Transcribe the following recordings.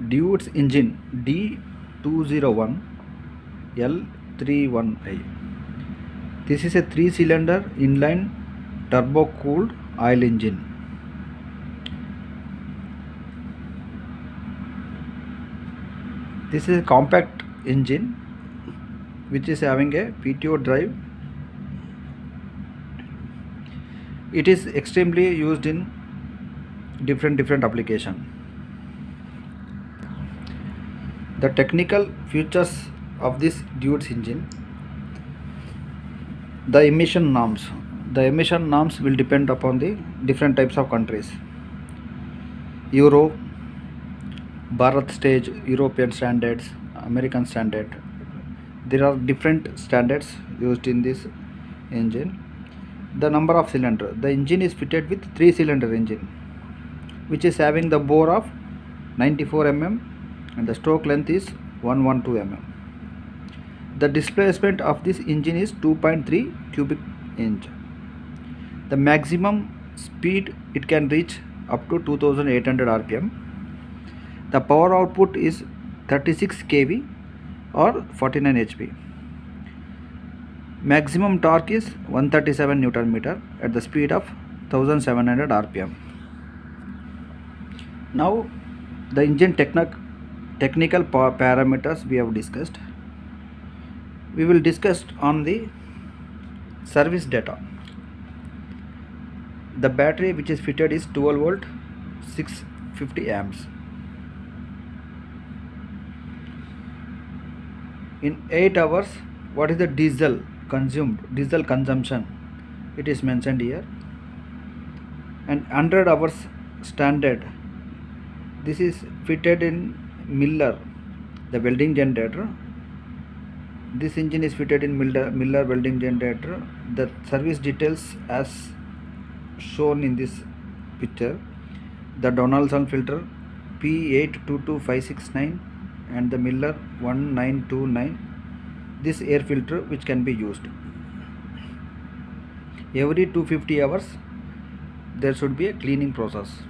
Deutz engine D201L31I. This is a 3-cylinder inline turbo-cooled oil engine. This is a compact engine which is having a PTO drive. It is extremely used in different application. The technical features of this Deutz engine. The emission norms. The emission norms will depend upon the different types of countries. Euro, Bharat stage, European standards, American standard. There are different standards used in this engine. The number of cylinder. The engine is fitted with 3-cylinder engine, which is having the bore of 94 mm and the stroke length is 112 mm. The displacement of this engine is 2.3 cubic inch. The maximum speed it can reach up to 2800 rpm. The power output is 36 kV or 49 HP. Maximum torque is 137 Newton meter at the speed of 1700 rpm. Now the engine technical parameters we have discussed. We will discuss on the service data. The battery which is fitted is 12 volt 650 amps. In 8 hours, what is the diesel consumption? It is mentioned here. And 100 hours standard. This is fitted in Miller, the welding generator. This engine is fitted in Miller welding generator. The service details as shown in this picture. The Donaldson filter P822569 and the Miller 1929. This air filter which can be used. Every 250 hours there should be a cleaning process.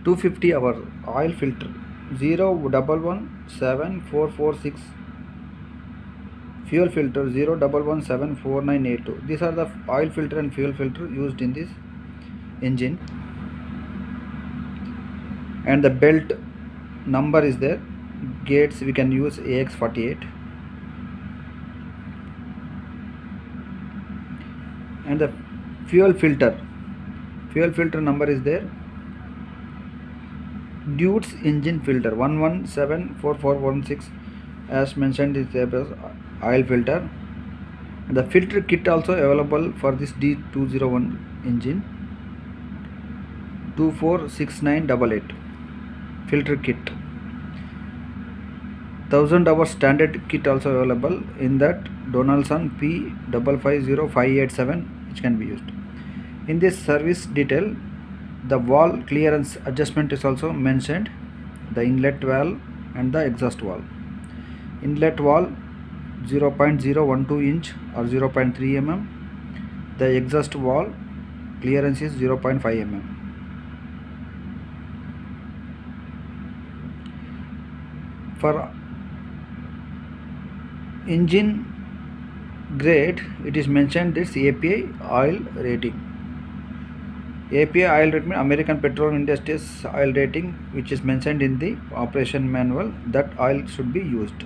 (250-hour) oil filter 01174446, fuel filter 01174982. These are the oil filter and fuel filter used in this engine. And the belt number is there. Gates we can use AX48. And the fuel filter number is there. Deutz engine filter 1174416 as mentioned is the oil filter. And the filter kit also available for this D201 engine 246988 filter kit. 1000 hour standard kit also available in that Donaldson P550587 which can be used. In this service detail, the valve clearance adjustment is also mentioned. The inlet valve and the exhaust valve. Inlet valve 0.012 inch or 0.3 mm. The exhaust valve clearance is 0.5 mm. For engine grade, it is mentioned this API oil rating. API oil rating, American Petroleum Industries oil rating, which is mentioned in the operation manual, that oil should be used.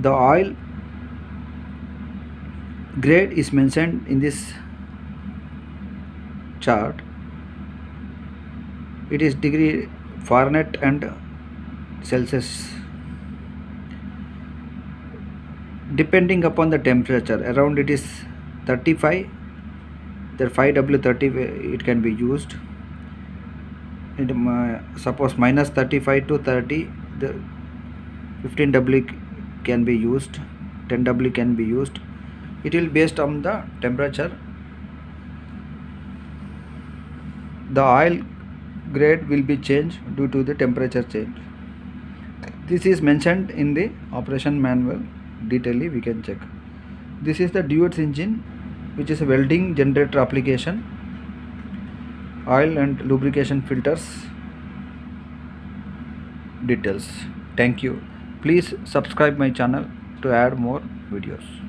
The oil grade is mentioned in this chart. It is degree Fahrenheit and Celsius. Depending upon the temperature, around it is 35, the 5W30 it can be used. Suppose minus 35 to 30, the 15W can be used, 10W can be used. It will based on the temperature. The oil grade will be changed due to the temperature change. This is mentioned in the operation manual. detailedly we can check. This is the Deutz engine, which is a welding generator application, oil and lubrication filters details. Thank you. Please subscribe my channel to add more videos.